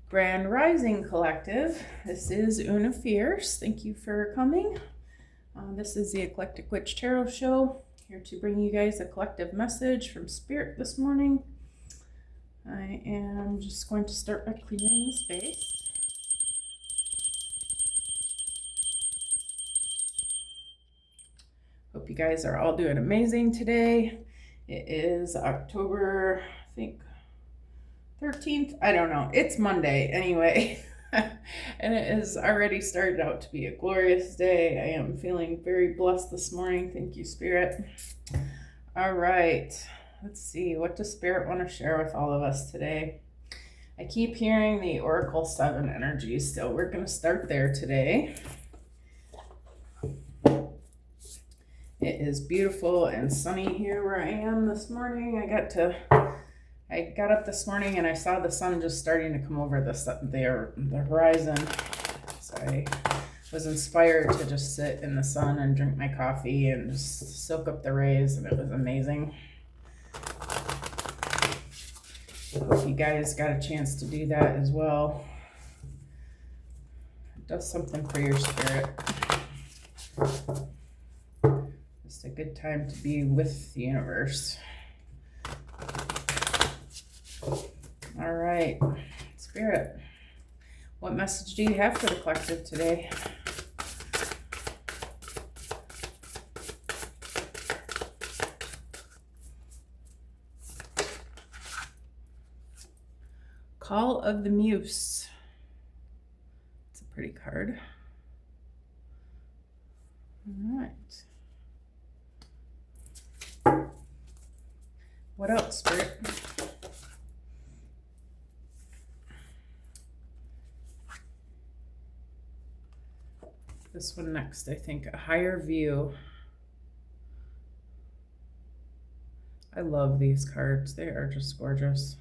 Grand Rising Collective. This is Una Fierce. Thank you for coming. This is the Eclectic Witch Tarot Show, here to bring you guys a collective message from Spirit this morning. I am just going to start by clearing the space. Hope you guys are all doing amazing today. It is October, I think, 13th. I don't know. It's Monday anyway. And it has already started out to be a glorious day. I am feeling very blessed this morning. Thank you, Spirit. All right. Let's see. What does Spirit want to share with all of us today? I keep hearing the Oracle 7 energy still. We're going to start there today. It is beautiful and sunny here where I am this morning. I got up this morning and I saw the sun just starting to come over the horizon. So I was inspired to just sit in the sun and drink my coffee and just soak up the rays, and it was amazing. Hope you guys got a chance to do that as well. It does something for your spirit. Just a good time to be with the universe. All right, Spirit, what message do you have for the collective today? Call of the Muse. It's a pretty card. All right. What else, Spirit? This one next, I think, a higher view. I love these cards. They are just gorgeous.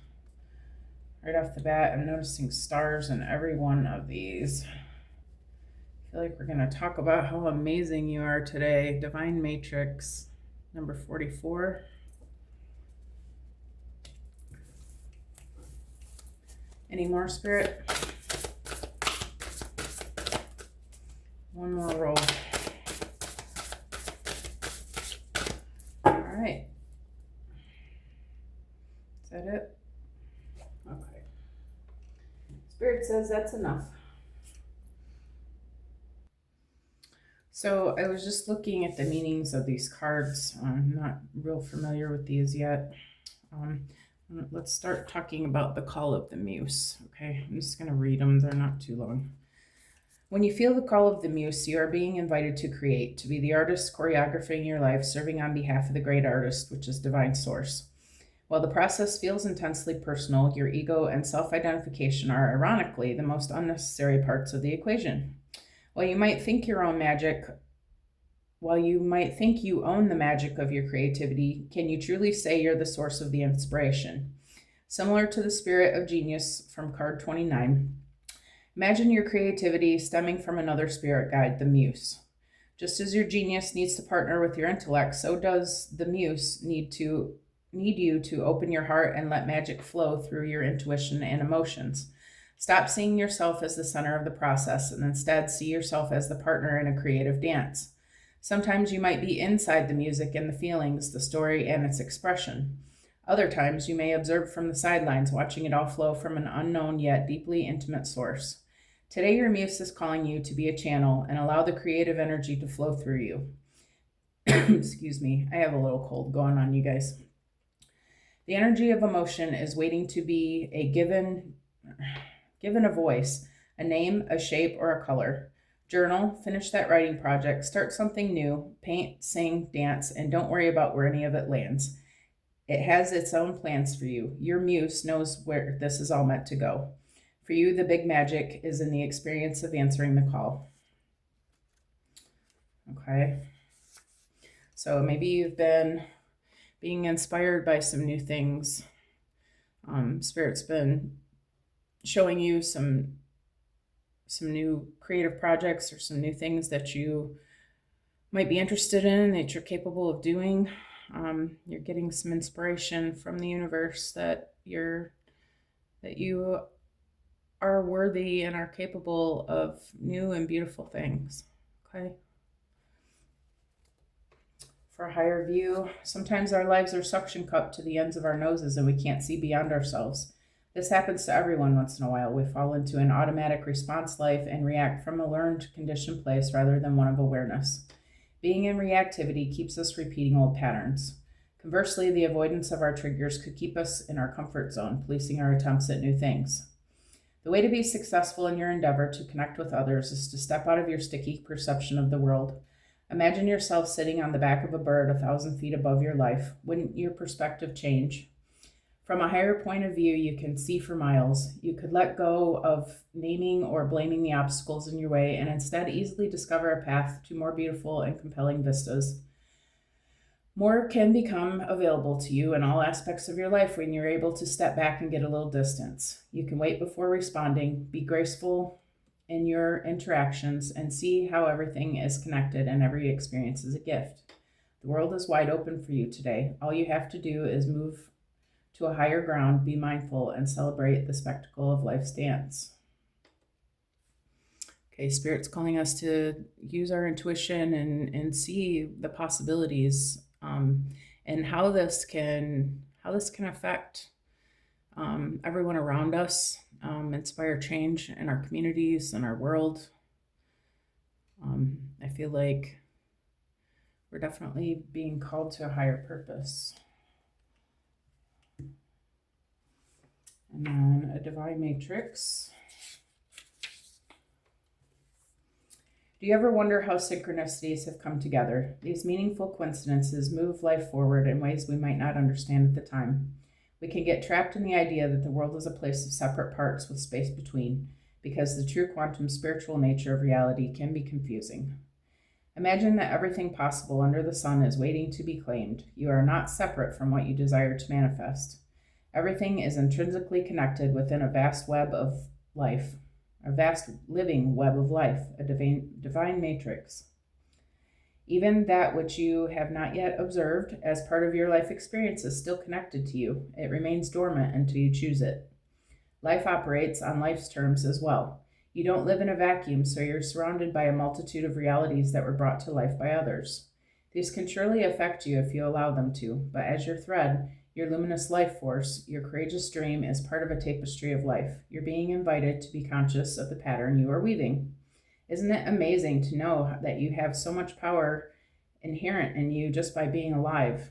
Right off the bat, I'm noticing stars in every one of these. I feel like we're going to talk about how amazing you are today. Divine Matrix, number 44. Any more, Spirit? One more roll. All right. Is that it? Okay. Spirit says that's enough. So I was just looking at the meanings of these cards. I'm not real familiar with these yet. Let's start talking about the Call of the Muse. Okay, I'm just going to read them. They're not too long. When you feel the call of the Muse, you are being invited to create, to be the artist choreographing your life, serving on behalf of the great artist, which is Divine Source. While the process feels intensely personal, your ego and self-identification are, ironically, the most unnecessary parts of the equation. While you might think you own the magic of your creativity, can you truly say you're the source of the inspiration? Similar to the spirit of genius from card 29, imagine your creativity stemming from another spirit guide, the Muse. Just as your genius needs to partner with your intellect, so does the Muse need you to open your heart and let magic flow through your intuition and emotions. Stop seeing yourself as the center of the process and instead see yourself as the partner in a creative dance. Sometimes you might be inside the music and the feelings, the story and its expression. Other times you may observe from the sidelines, watching it all flow from an unknown yet deeply intimate source. Today your Muse is calling you to be a channel and allow the creative energy to flow through you. Excuse me, I have a little cold going on, you guys. The energy of emotion is waiting to be given a voice, a name, a shape, or a color. Journal, finish that writing project, start something new, paint, sing, dance, and don't worry about where any of it lands. It has its own plans for you. Your Muse knows where this is all meant to go. For you, the big magic is in the experience of answering the call. Okay. So maybe you've been being inspired by some new things. Spirit's been showing you some new creative projects or some new things that you might be interested in, that you're capable of doing. You're getting some inspiration from the universe that you are worthy and are capable of new and beautiful things. Okay. For a higher view, sometimes our lives are suction cupped to the ends of our noses and we can't see beyond ourselves. This happens to everyone once in a while. We fall into an automatic response life and react from a learned, conditioned place rather than one of awareness. Being in reactivity keeps us repeating old patterns. Conversely, the avoidance of our triggers could keep us in our comfort zone, policing our attempts at new things. The way to be successful in your endeavor to connect with others is to step out of your sticky perception of the world. Imagine yourself sitting on the back of a bird 1,000 feet above your life. Wouldn't your perspective change? From a higher point of view, you can see for miles. You could let go of naming or blaming the obstacles in your way and instead easily discover a path to more beautiful and compelling vistas. More can become available to you in all aspects of your life when you're able to step back and get a little distance. You can wait before responding, be graceful in your interactions, and see how everything is connected and every experience is a gift. The world is wide open for you today. All you have to do is move to a higher ground, be mindful, and celebrate the spectacle of life's dance. Okay, Spirit's calling us to use our intuition and see the possibilities, and how this can affect everyone around us, inspire change in our communities and our world. I feel like we're definitely being called to a higher purpose. And then a divine matrix. Do you ever wonder how synchronicities have come together? These meaningful coincidences move life forward in ways we might not understand at the time. We can get trapped in the idea that the world is a place of separate parts with space between, because the true quantum spiritual nature of reality can be confusing. Imagine that everything possible under the sun is waiting to be claimed. You are not separate from what you desire to manifest. Everything is intrinsically connected within a vast web of life, a vast living web of life, a divine matrix. Even that which you have not yet observed as part of your life experience is still connected to you. It remains dormant until you choose it. Life operates on life's terms as well. You don't live in a vacuum, so you're surrounded by a multitude of realities that were brought to life by others. These can surely affect you if you allow them to, but as your thread, your luminous life force, your courageous dream is part of a tapestry of life. You're being invited to be conscious of the pattern you are weaving. Isn't it amazing to know that you have so much power inherent in you just by being alive?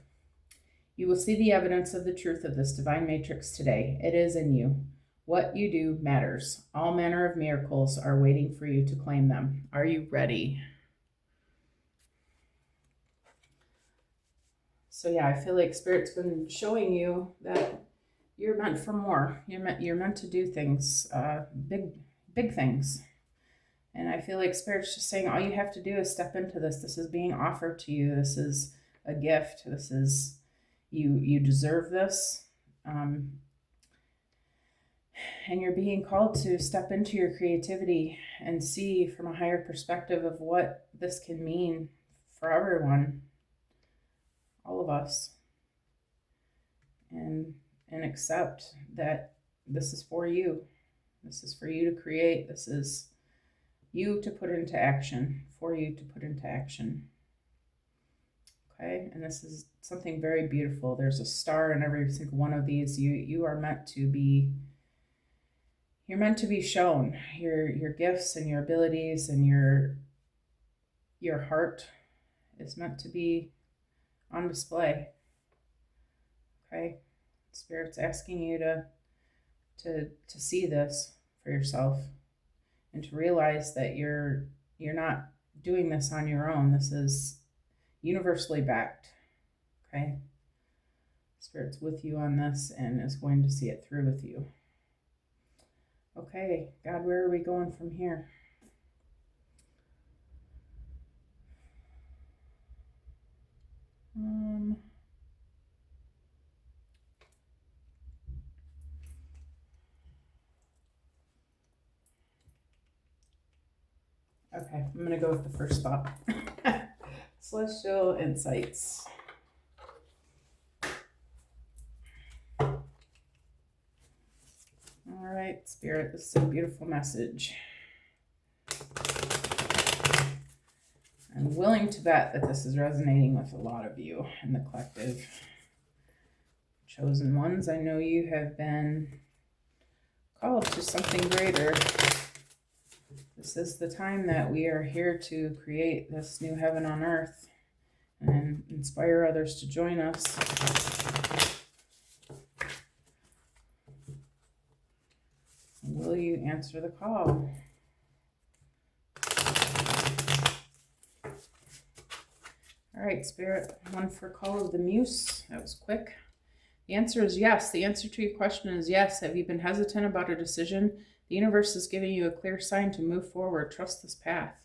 You will see the evidence of the truth of this divine matrix today. It is in you. What you do matters. All manner of miracles are waiting for you to claim them. Are you ready? So yeah, I feel like Spirit's been showing you that you're meant for more. You're meant to do things, big things. And I feel like Spirit's just saying all you have to do is step into this. This is being offered to you. This is a gift. This is you deserve this. And you're being called to step into your creativity and see from a higher perspective of what this can mean for everyone, all of us, and accept that this is for you. This is for you to create. This is you to put into action, for you to put into action. Okay, and this is something very beautiful. There's a star in every single one of these. You are meant to be. You're meant to be shown your gifts and your abilities, and your heart is meant to be on display. Okay, Spirit's asking you to see this for yourself and to realize that you're not doing this on your own. This is universally backed. Okay, Spirit's with you on this and is going to see it through with you. Okay, God, where are we going from here? Okay, I'm going to go with the first spot. Celestial Insights. All All right, Spirit, this is a beautiful message. I'm willing to bet that this is resonating with a lot of you in the collective. Chosen ones, I know you have been called to something greater. This is the time that we are here to create this new heaven on earth and inspire others to join us. Will you answer the call? All right, Spirit, one for Call of the Muse. That was quick. The answer is yes. The answer to your question is yes. Have you been hesitant about a decision? The universe is giving you a clear sign to move forward. Trust this path.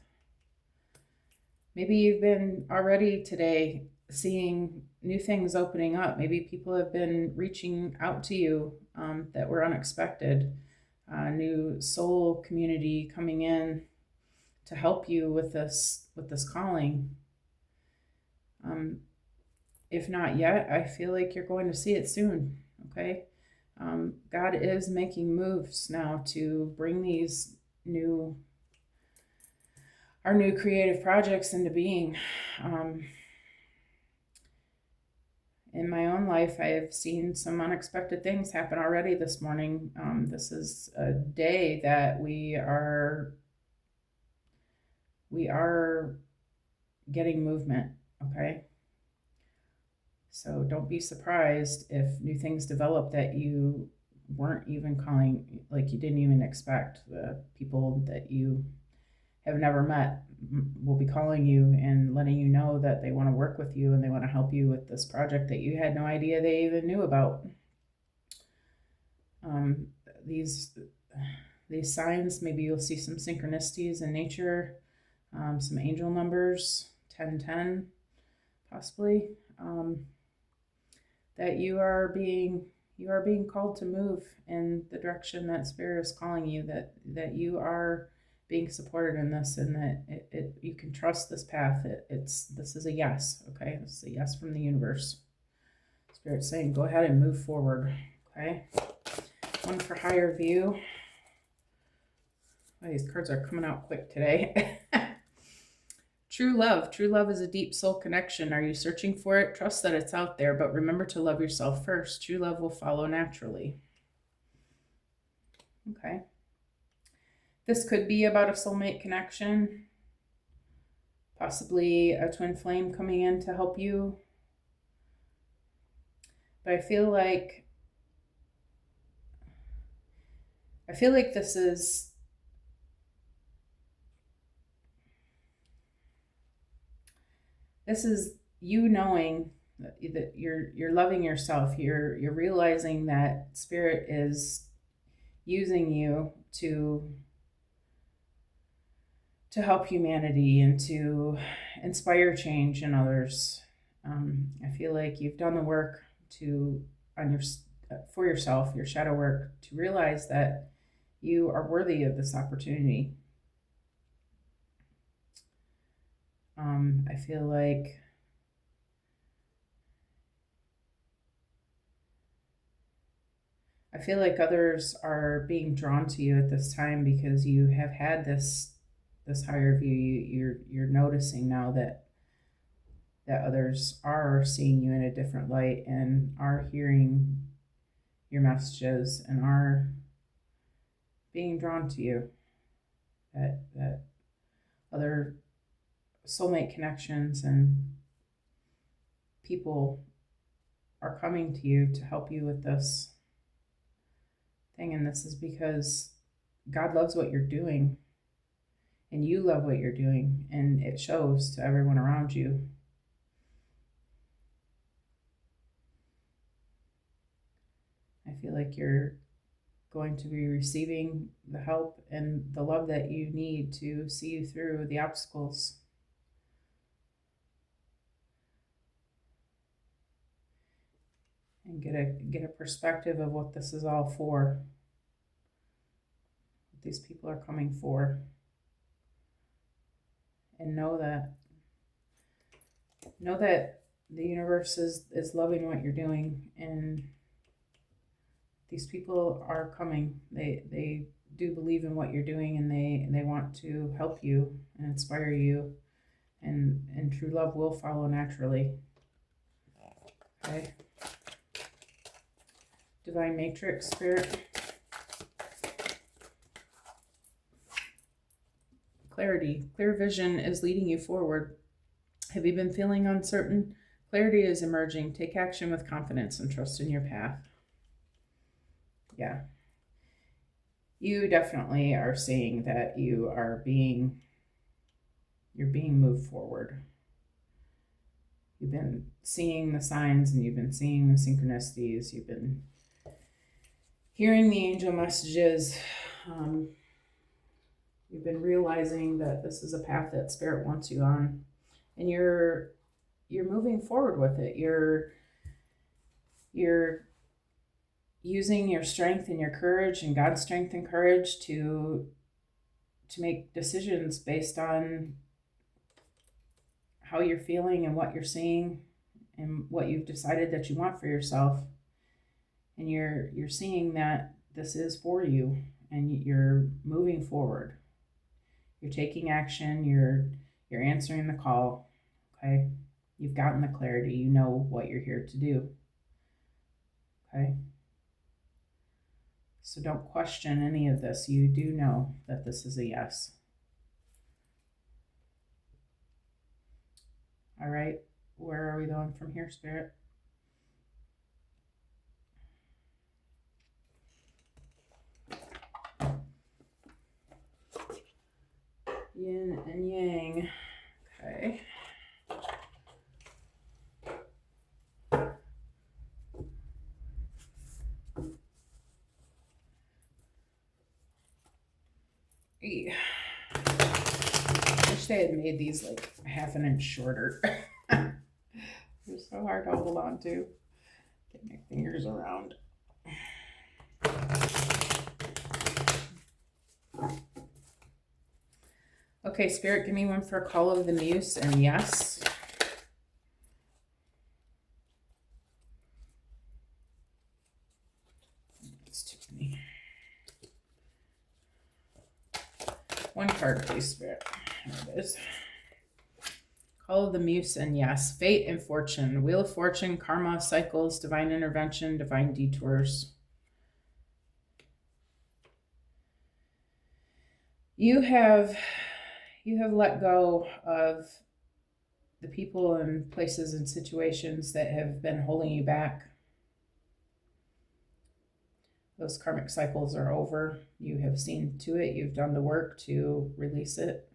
Maybe you've been already today seeing new things opening up. Maybe people have been reaching out to you that were unexpected. New soul community coming in to help you with this calling. If not yet, I feel like you're going to see it soon. Okay. God is making moves now to bring these our new creative projects into being. In my own life, I have seen some unexpected things happen already this morning. This is a day that we are getting movement, okay? So don't be surprised if new things develop that you weren't even calling, like you didn't even expect. The people that you have never met will be calling you and letting you know that they want to work with you and they want to help you with this project that you had no idea they even knew about. These signs, maybe you'll see some synchronicities in nature, some angel numbers, 1010 possibly, that you are being called to move in the direction that Spirit is calling you, that you are being supported in this, and that you can trust this path. This is a yes, okay? This is a yes from the universe. Spirit's saying, go ahead and move forward, okay? One for Higher View. Oh, these cards are coming out quick today. True love. True love is a deep soul connection. Are you searching for it? Trust that it's out there, but remember to love yourself first. True love will follow naturally. Okay. This could be about a soulmate connection, possibly a twin flame coming in to help you. But I feel like this is you knowing that you're loving yourself. You're realizing that Spirit is using you to help humanity and to inspire change in others. I feel like you've done the work for yourself, your shadow work, to realize that you are worthy of this opportunity. I feel like others are being drawn to you at this time because you have had this higher view. You're noticing now that others are seeing you in a different light and are hearing your messages and are being drawn to you. That other soulmate connections and people are coming to you to help you with this thing. And this is because God loves what you're doing and you love what you're doing, and it shows to everyone around you. I feel like you're going to be receiving the help and the love that you need to see you through the obstacles. And get a perspective of what this is all for, what these people are coming for. And know that the universe is loving what you're doing, and These people are coming. They do believe in what you're doing, and they want to help you and inspire you, and true love will follow naturally. Okay. Divine Matrix Spirit. Clarity. Clear vision is leading you forward. Have you been feeling uncertain? Clarity is emerging. Take action with confidence and trust in your path. Yeah. You definitely are seeing that you're being moved forward. You've been seeing the signs, and you've been seeing the synchronicities. You've been hearing the angel messages. You've been realizing that this is a path that Spirit wants you on, and you're moving forward with it. You're using your strength and your courage and God's strength and courage to make decisions based on how you're feeling and what you're seeing and what you've decided that you want for yourself. And you're seeing that this is for you, and you're moving forward. You're taking action. You're answering the call. Okay. You've gotten the clarity. You know what you're here to do. Okay. So don't question any of this. You do know that this is a yes. All right. Where are we going from here, Spirit? Yin and yang. Okay. Yeah. Wish they had made these like half an inch shorter. They're so hard to hold on to. Get my fingers around. Okay, Spirit, give me one for Call of the Muse and yes. It's too many. One card, please, Spirit. There it is. Call of the Muse and yes. Fate and fortune. Wheel of fortune, karma, cycles, divine intervention, divine detours. You have let go of the people and places and situations that have been holding you back. Those karmic cycles are over. You have seen to it. You've done the work to release it.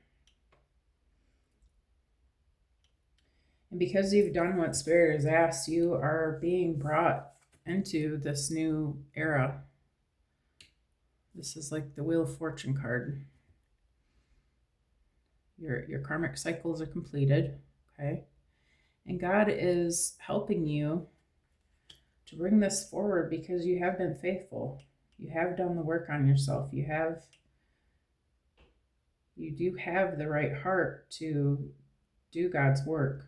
And because you've done what Spirit has asked, you are being brought into this new era. This is like the Wheel of Fortune card. Your karmic cycles are completed, okay? And God is helping you to bring this forward because you have been faithful. You have done the work on yourself. You do have the right heart to do God's work.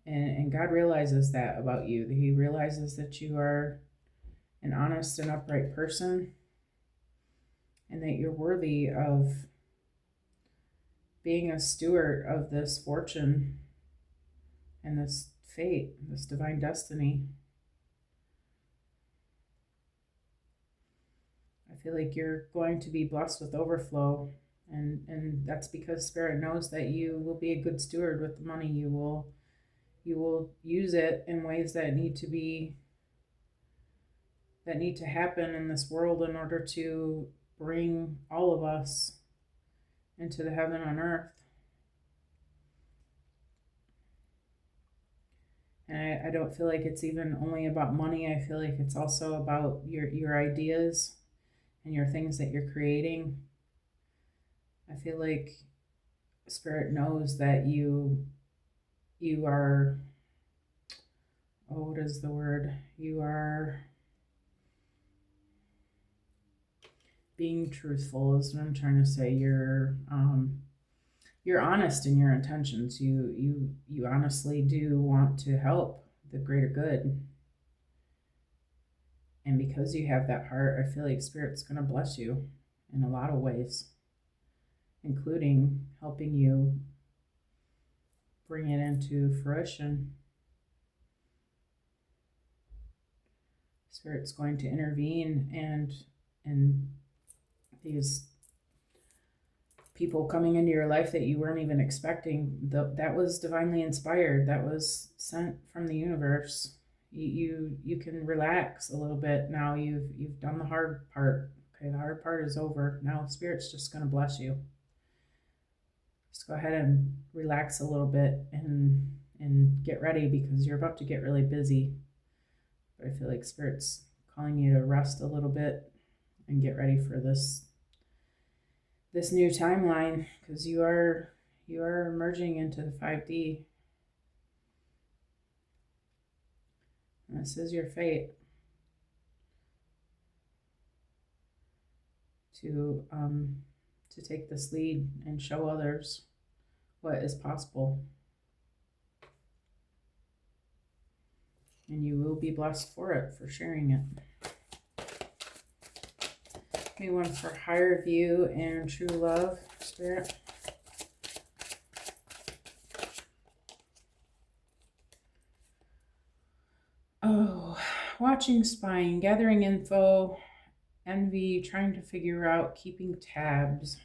And God realizes that about you. He realizes that you are an honest and upright person, and that you're worthy of being a steward of this fortune and this fate, this divine destiny. I feel like you're going to be blessed with overflow, and that's because Spirit knows that you will be a good steward with the money. You will use it in ways that need to happen in this world in order to bring all of us into the heaven on earth. And I don't feel like it's even only about money. I feel like it's also about your ideas and your things that you're creating. I feel like Spirit knows that you are, what is the word? You are being truthful is what I'm trying to say. You're honest in your intentions. You honestly do want to help the greater good. And because you have that heart, I feel like Spirit's going to bless you in a lot of ways, including helping you bring it into fruition. Spirit's going to intervene, and these people coming into your life that you weren't even expecting, that was divinely inspired. That was sent from the universe. You can relax a little bit now. You've done the hard part. Okay, the hard part is over. Now Spirit's just going to bless you. Just go ahead and relax a little bit and get ready, because you're about to get really busy. But I feel like Spirit's calling you to rest a little bit and get ready for this new timeline, because you are emerging into the 5D. And this is your fate to take this lead and show others what is possible. And you will be blessed for it, for sharing it. Maybe one for higher view and true love, Spirit. Oh, watching, spying, gathering info, envy, trying to figure out, keeping tabs.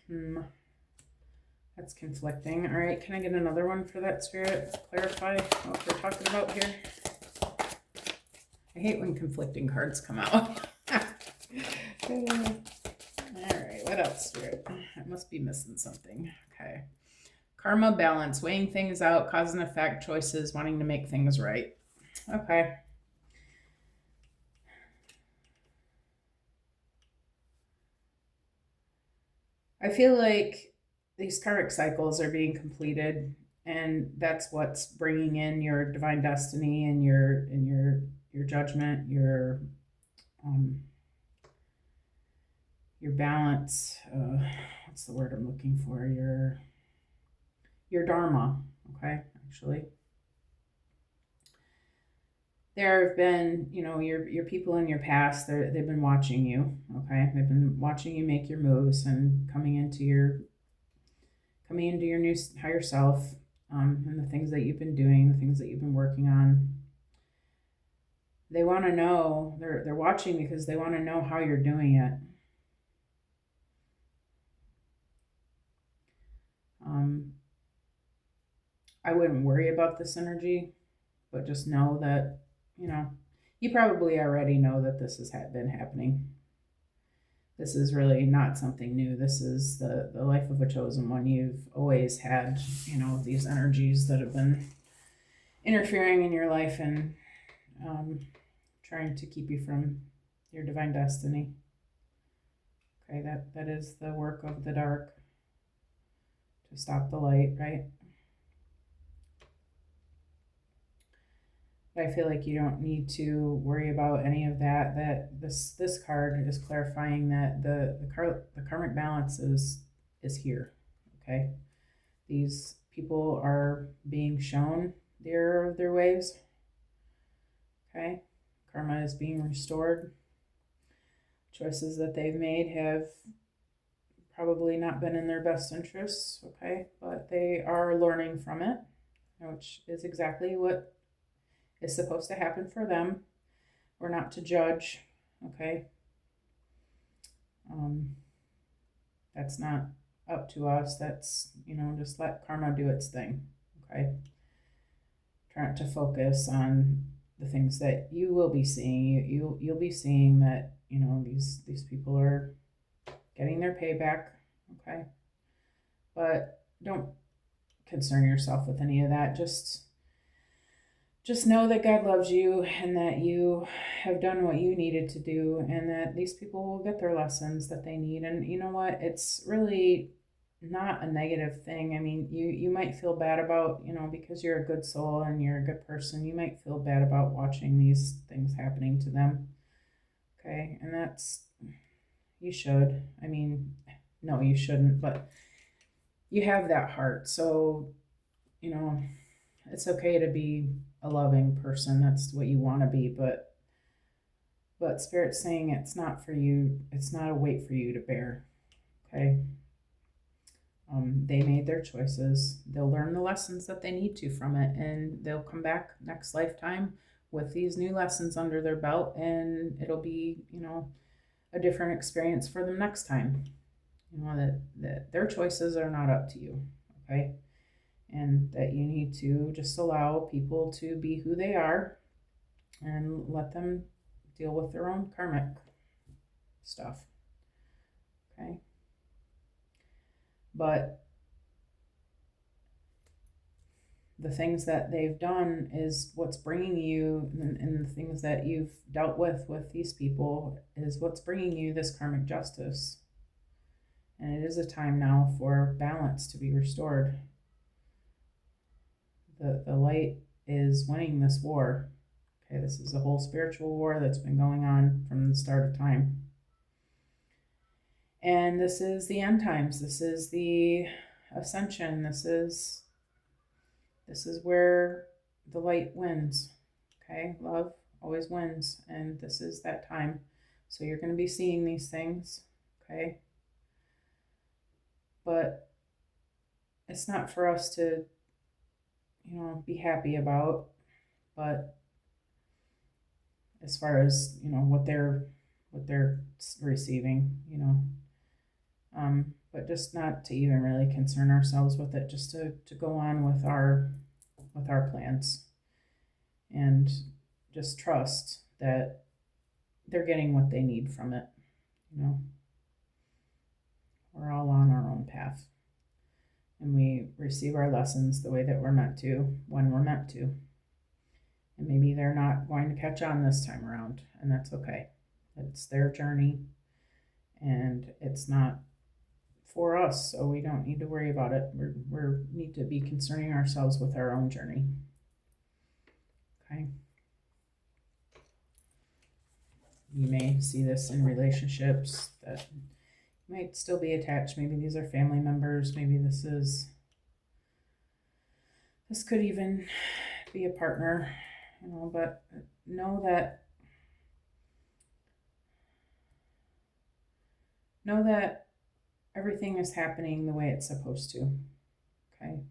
That's conflicting. All right, can I get another one for that, Spirit? Clarify what we're talking about here. I hate when conflicting cards come out. All right, what else, Spirit? I must be missing something. Okay. Karma, balance, weighing things out, cause and effect, choices, wanting to make things right. Okay. I feel like these karmic cycles are being completed, and that's what's bringing in your divine destiny and your judgment, your balance. What's the word I'm looking for? Your dharma. Okay, actually. There have been, your people in your past, they've been watching you, okay? They've been watching you make your moves and coming into your new higher self, and the things that you've been doing, the things that you've been working on. They want to know, they're watching because they want to know how you're doing it. I wouldn't worry about this energy, but just know that, you probably already know that this has been happening. This is really not something new. This is the life of a chosen one. You've always had, these energies that have been interfering in your life and trying to keep you from your divine destiny. Okay, that is the work of the dark, to stop the light, right? But I feel like you don't need to worry about any of that. That this card is clarifying that the karmic balance is here. Okay, these people are being shown the error of their ways. Okay, karma is being restored. Choices that they've made have probably not been in their best interests. Okay, but they are learning from it, which is exactly what is supposed to happen for them. We're not to judge, okay? That's not up to us. That's, just let karma do its thing, okay? Try not to focus on the things that you will be seeing. You'll be seeing that, these people are getting their payback, okay? But don't concern yourself with any of that. Just know that God loves you and that you have done what you needed to do, and that these people will get their lessons that they need. And you know what? It's really not a negative thing. I mean, you might feel bad about, because you're a good soul and you're a good person, you might feel bad about watching these things happening to them. Okay? And you should. I mean, no, you shouldn't, but you have that heart. So, it's okay to be a loving person. That's what you want to be, but But Spirit's saying it's not for you, it's not a weight for you to bear. Okay? They made their choices. They'll learn the lessons that they need to from it, and they'll come back next lifetime with these new lessons under their belt, and it'll be, a different experience for them next time. That their choices are not up to you, okay? And that you need to just allow people to be who they are and let them deal with their own karmic stuff, okay? But the things that they've done is what's bringing you, and the things that you've dealt with these people is what's bringing you this karmic justice. And it is a time now for balance to be restored. The light is winning this war. Okay, this is a whole spiritual war that's been going on from the start of time. And this is the end times. This is the ascension. This is where the light wins. Okay, love always wins, and this is that time. So you're going to be seeing these things, okay? But it's not for us to, be happy about. But as far as what they're receiving, but just not to even really concern ourselves with it, just to go on with our plans, and just trust that they're getting what they need from it. We're all on our own path, and we receive our lessons the way that we're meant to, when we're meant to. And maybe they're not going to catch on this time around, and that's okay. It's their journey, and it's not for us, so we don't need to worry about it. We need to be concerning ourselves with our own journey. Okay. You may see this in relationships that might still be attached. Maybe these are family members. Maybe this could even be a partner, but know that everything is happening the way it's supposed to, okay?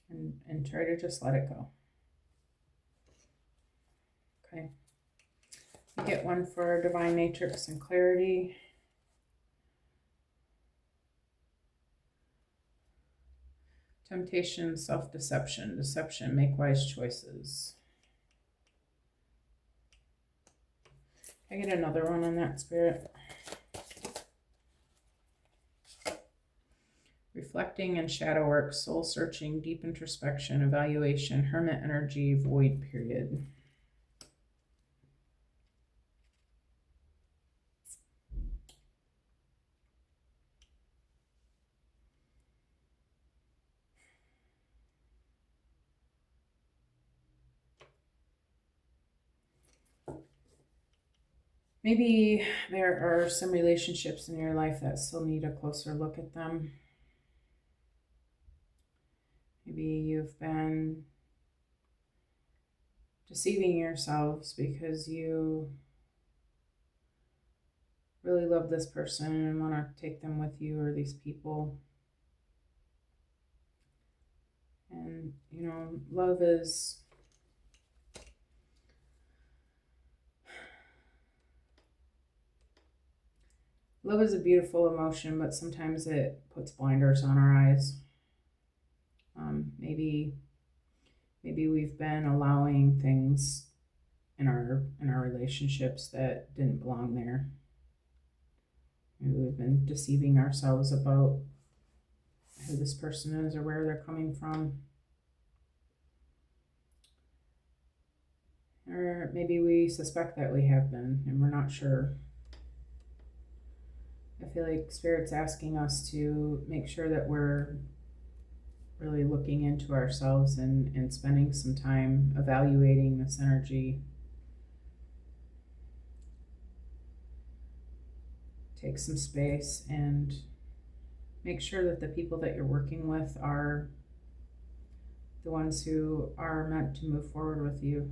And try to just let it go, okay? You get one for Divine Matrix and Clarity. Temptation, self-deception, deception, make wise choices. I get another one on that, Spirit. Reflecting and shadow work, soul searching, deep introspection, evaluation, hermit energy, void period. Maybe there are some relationships in your life that still need a closer look at them. Maybe you've been deceiving yourselves because you really love this person and want to take them with you, or these people. And, love is a beautiful emotion, but sometimes it puts blinders on our eyes. Maybe we've been allowing things in our relationships that didn't belong there. Maybe we've been deceiving ourselves about who this person is or where they're coming from. Or maybe we suspect that we have been and we're not sure. I feel like Spirit's asking us to make sure that we're really looking into ourselves and spending some time evaluating this energy. Take some space and make sure that the people that you're working with are the ones who are meant to move forward with you.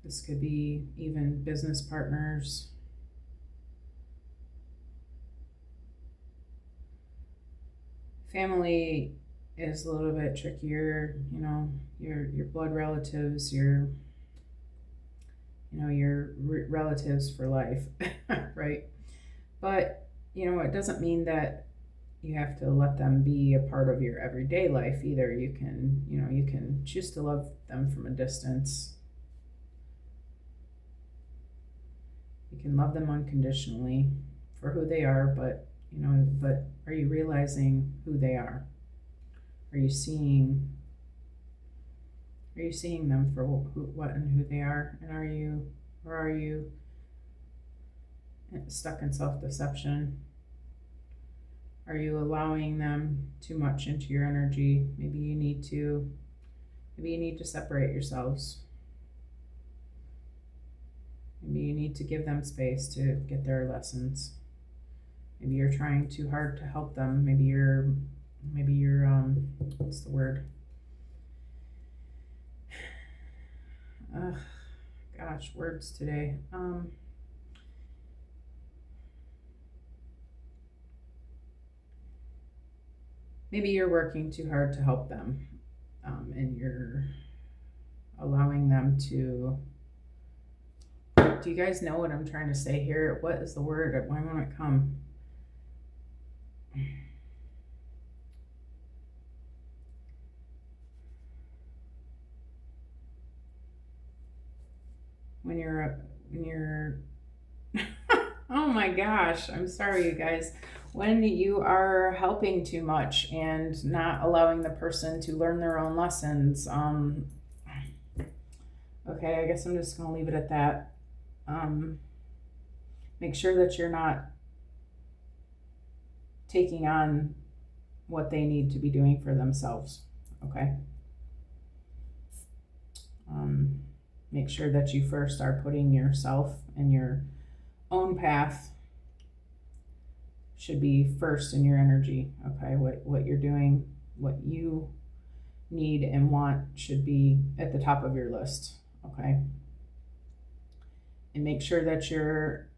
This could be even business partners. Family is a little bit trickier, you know, your blood relatives, your relatives for life, right? But, you know, it doesn't mean that you have to let them be a part of your everyday life either. You can choose to love them from a distance. You can love them unconditionally for who they are, but are you realizing who they are? Are you seeing them for what and who they are? And are you stuck in self-deception? Are you allowing them too much into your energy? Maybe you need to separate yourselves. Maybe you need to give them space to get their lessons. Maybe you're trying too hard to help them. Maybe you're what's the word? Gosh, words today. Maybe you're working too hard to help them, and you're allowing them to. Do you guys know what I'm trying to say here? What is the word? Why won't it come? When you're oh my gosh, I'm sorry, you guys. When you are helping too much and not allowing the person to learn their own lessons, okay, I guess I'm just gonna leave it at that. Make sure that you're not taking on what they need to be doing for themselves, okay? Make sure that you first are putting yourself and your own path should be first in your energy, okay? What you're doing, what you need and want should be at the top of your list, okay? And make sure that you're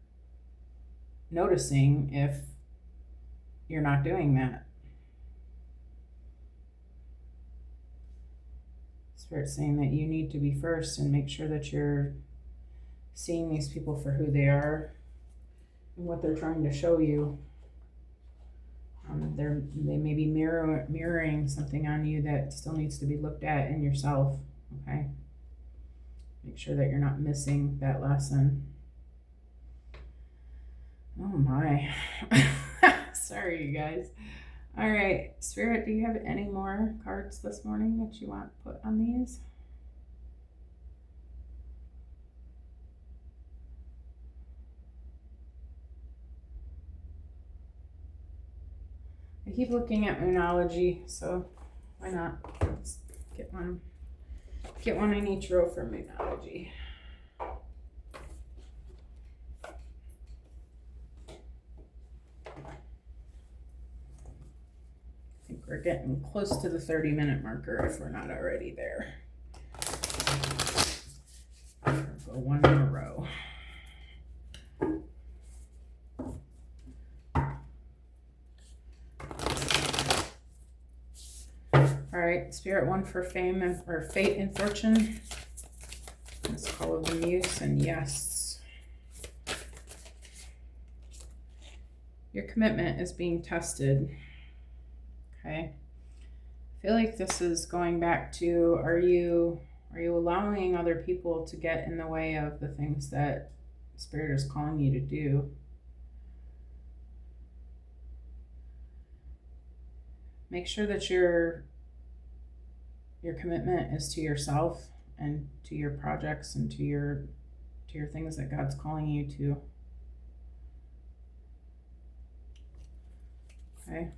noticing if you're not doing that. Spirit's saying that you need to be first and make sure that you're seeing these people for who they are and what they're trying to show you. They may be mirroring something on you that still needs to be looked at in yourself, okay? Make sure that you're not missing that lesson. Oh my. Sorry, you guys. All right, Spirit, do you have any more cards this morning that you want put on these? I keep looking at Moonology, so why not? Let's get one in each row for Moonology. I think we're getting close to the 30-minute marker if we're not already there. We'll go one in a row. All right, Spirit, one for fame or fate and fortune. Let's call of the muse, and yes. Your commitment is being tested. Okay. I feel like this is going back to, are you allowing other people to get in the way of the things that Spirit is calling you to do? Make sure that your commitment is to yourself and to your projects and to your things that God's calling you to. Okay.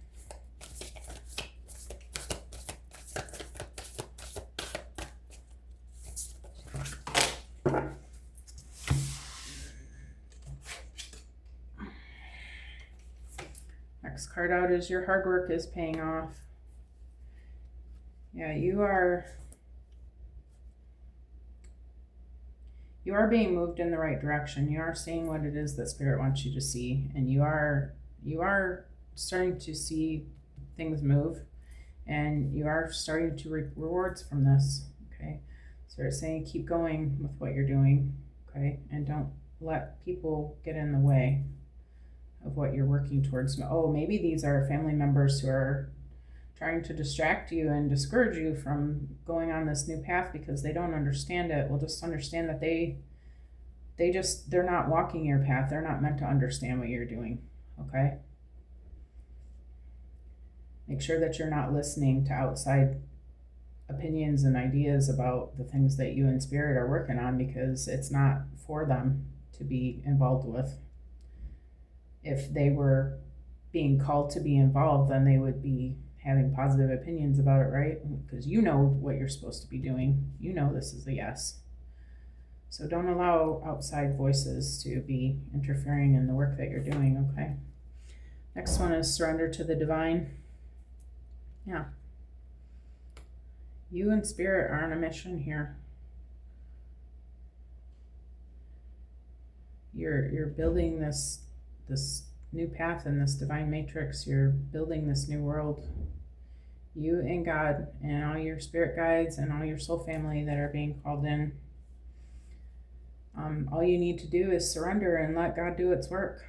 Next card out is your hard work is paying off. Yeah, you are you are being moved in the right direction. You are seeing what it is that Spirit wants you to see, and you are starting to see things move, and you are starting to reap rewards from this. Okay, Spirit saying keep going with what you're doing. Okay, and don't let people get in the way of what you're working towards. Oh, maybe these are family members who are trying to distract you and discourage you from going on this new path because they don't understand it. Well, just understand that they're not walking your path. They're not meant to understand what you're doing. Okay? Make sure that you're not listening to outside opinions and ideas about the things that you and Spirit are working on, because it's not for them to be involved with. If they were being called to be involved, then they would be having positive opinions about it, right? Because you know what you're supposed to be doing. You know this is a yes. So don't allow outside voices to be interfering in the work that you're doing, okay? Next one is surrender to the divine. Yeah. You and Spirit are on a mission here. You're building this new path in this divine matrix. You're building this new world. You and God and all your spirit guides and all your soul family that are being called in. All you need to do is surrender and let God do its work.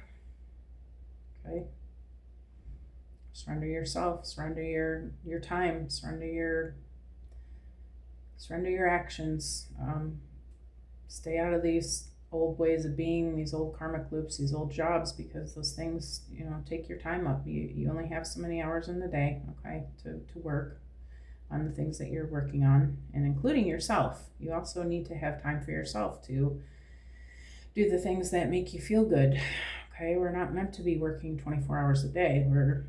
Okay? Surrender yourself, surrender your time, surrender your actions. Stay out of these old ways of being, these old karmic loops, these old jobs, because those things, take your time up. You only have so many hours in the day, okay, to work on the things that you're working on, and including yourself. You also need to have time for yourself to do the things that make you feel good. Okay, we're not meant to be working 24 hours a day. We're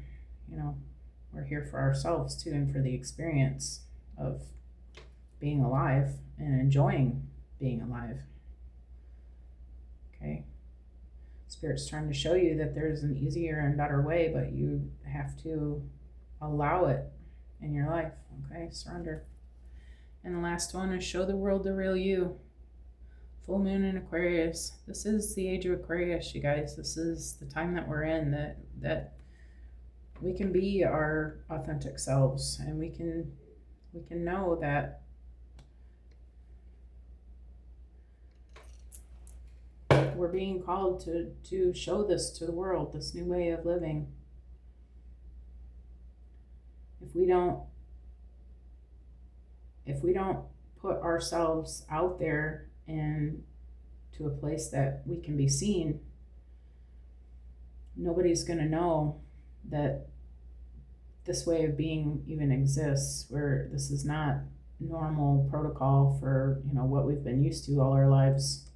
here for ourselves too, and for the experience of being alive and enjoying being alive. Okay, Spirit's trying to show you that there's an easier and better way, but you have to allow it in your life. Okay, surrender. And the last one is show the world the real you. Full moon in Aquarius. This is the age of Aquarius, you guys. This is the time that we're in, that we can be our authentic selves, and we can know that we're being called to show this to the world, this new way of living. If we don't put ourselves out there and to a place that we can be seen, nobody's going to know that this way of being even exists, where this is not normal protocol for what we've been used to all our lives.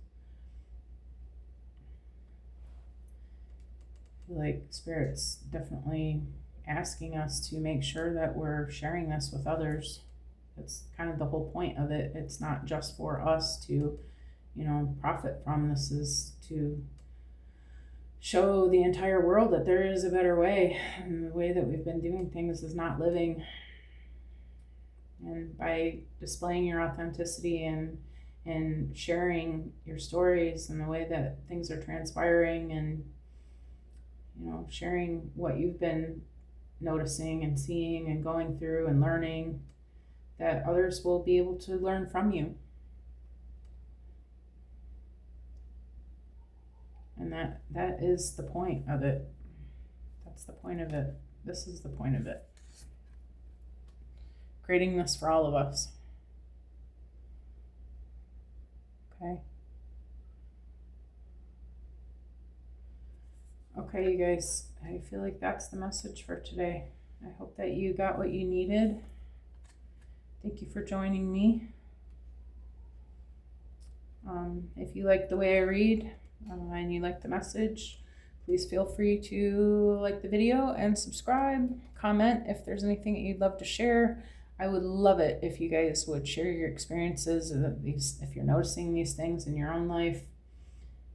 I feel like Spirit's definitely asking us to make sure that we're sharing this with others. That's kind of the whole point of it. It's not just for us to profit from. This is to show the entire world that there is a better way, and the way that we've been doing things is not living. And by displaying your authenticity and sharing your stories and the way that things are transpiring, and sharing what you've been noticing and seeing and going through and learning, that others will be able to learn from you. And that is the point of it. That's the point of it. This is the point of it. Creating this for all of us. Okay. Okay, you guys, I feel like that's the message for today. I hope that you got what you needed. Thank you for joining me. If you like the way I read, and you like the message, please feel free to like the video and subscribe. Comment if there's anything that you'd love to share. I would love it if you guys would share your experiences, if you're noticing these things in your own life.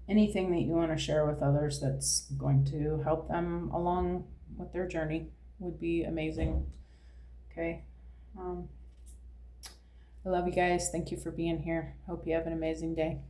Anything that you want to share with others that's going to help them along with their journey would be amazing. Okay. I love you guys. Thank you for being here. Hope you have an amazing day.